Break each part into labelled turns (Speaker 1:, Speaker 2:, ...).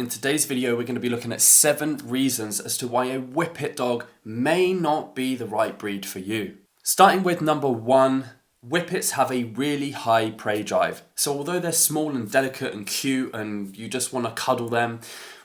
Speaker 1: In today's video, we're going to be looking at 7 reasons as to why a Whippet dog may not be the right breed for you. Starting with number 1, Whippets have a really high prey drive. So although they're small and delicate and cute and you just want to cuddle them,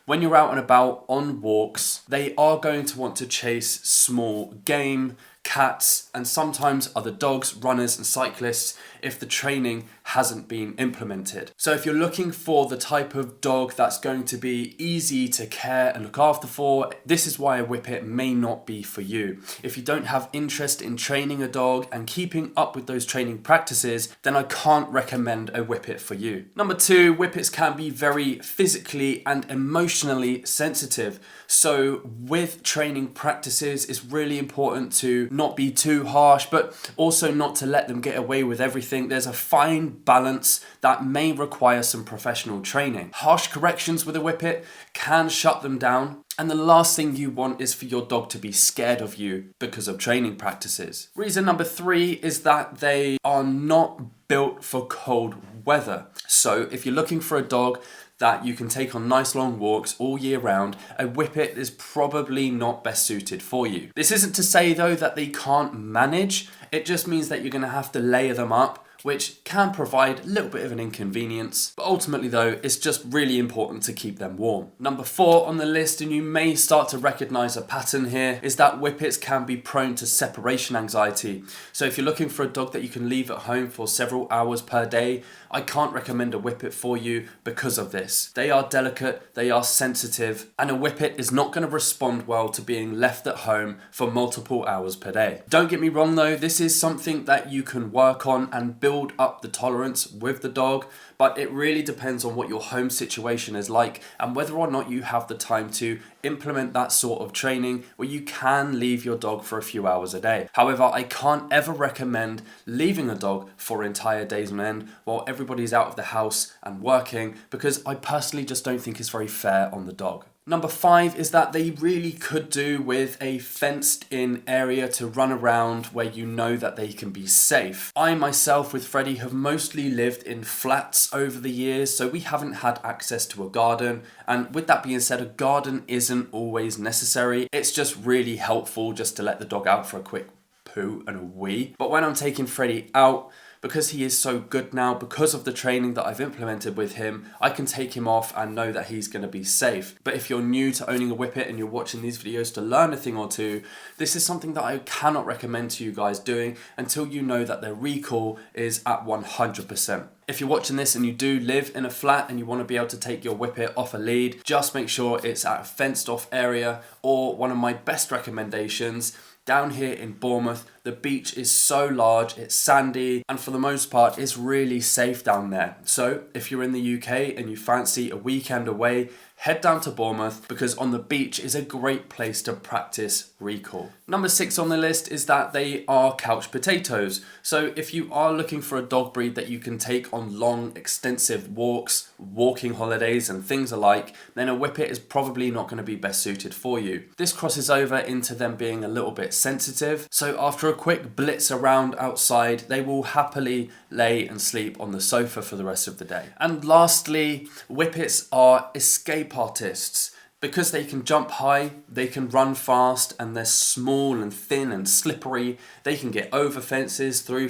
Speaker 1: when you're out and about on walks, they are going to want to chase small game, cats, and sometimes other dogs, runners and cyclists if the training hasn't been implemented. So if you're looking for the type of dog that's going to be easy to care and look after for, this is why a Whippet may not be for you. If you don't have interest in training a dog and keeping up with those training practices, then I can't recommend a Whippet for you. Number 2, Whippets can be very physically and emotionally sensitive. So with training practices, it's really important to not be too harsh, but also not to let them get away with everything. There's a fine balance that may require some professional training. Harsh corrections with a Whippet can shut them down. And the last thing you want is for your dog to be scared of you because of training practices. Reason number 3 is that they are not built for cold weather. So if you're looking for a dog that you can take on nice long walks all year round, a Whippet is probably not best suited for you. This isn't to say though that they can't manage, it just means that you're going to have to layer them up, which can provide a little bit of an inconvenience. But ultimately though, it's just really important to keep them warm. Number 4 on the list, and you may start to recognize a pattern here, is that Whippets can be prone to separation anxiety. So if you're looking for a dog that you can leave at home for several hours per day, I can't recommend a Whippet for you because of this. They are delicate, they are sensitive, and a Whippet is not going to respond well to being left at home for multiple hours per day. Don't get me wrong though, this is something that you can work on and build up the tolerance with the dog, but it really depends on what your home situation is like and whether or not you have the time to implement that sort of training where you can leave your dog for a few hours a day. However, I can't ever recommend leaving a dog for entire days on end while everybody's out of the house and working, because I personally just don't think it's very fair on the dog. Number 5 is that they really could do with a fenced in area to run around where you know that they can be safe. I myself with Freddie have mostly lived in flats over the years, so we haven't had access to a garden. And with that being said, a garden isn't always necessary. It's just really helpful just to let the dog out for a quick poo and a wee. But when I'm taking Freddie out, because he is so good now, because of the training that I've implemented with him, I can take him off and know that he's going to be safe. But if you're new to owning a Whippet and you're watching these videos to learn a thing or two, this is something that I cannot recommend to you guys doing until you know that their recall is at 100%. If you're watching this and you do live in a flat and you want to be able to take your Whippet off a lead, just make sure it's at a fenced off area, or one of my best recommendations, down here in Bournemouth, the beach is so large, it's sandy, and for the most part, it's really safe down there. So if you're in the UK and you fancy a weekend away, head down to Bournemouth, because on the beach is a great place to practice recall. Number 6 on the list is that they are couch potatoes. So if you are looking for a dog breed that you can take on long, extensive walks, walking holidays and things alike, then a Whippet is probably not going to be best suited for you. This crosses over into them being a little bit sensitive. So after a quick blitz around outside, they will happily lay and sleep on the sofa for the rest of the day. And lastly, Whippets are escape artists. Because they can jump high, they can run fast, and they're small and thin and slippery, they can get over fences, through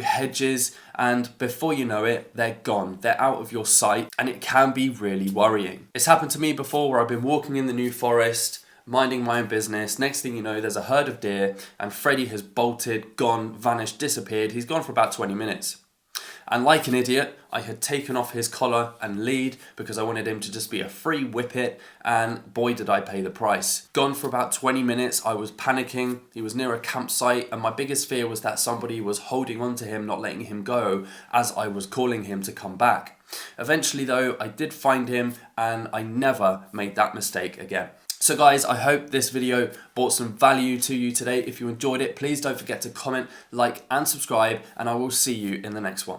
Speaker 1: hedges, and before you know it, they're gone. They're out of your sight, and it can be really worrying. It's happened to me before where I've been walking in the New Forest, minding my own business. Next thing you know, there's a herd of deer, and Freddie has bolted, gone, vanished, disappeared. He's gone for about 20 minutes. And like an idiot, I had taken off his collar and lead because I wanted him to just be a free Whippet, and boy did I pay the price. Gone for about 20 minutes, I was panicking, he was near a campsite, and my biggest fear was that somebody was holding on to him, not letting him go as I was calling him to come back. Eventually though, I did find him, and I never made that mistake again. So guys, I hope this video brought some value to you today. If you enjoyed it, please don't forget to comment, like and subscribe, and I will see you in the next one.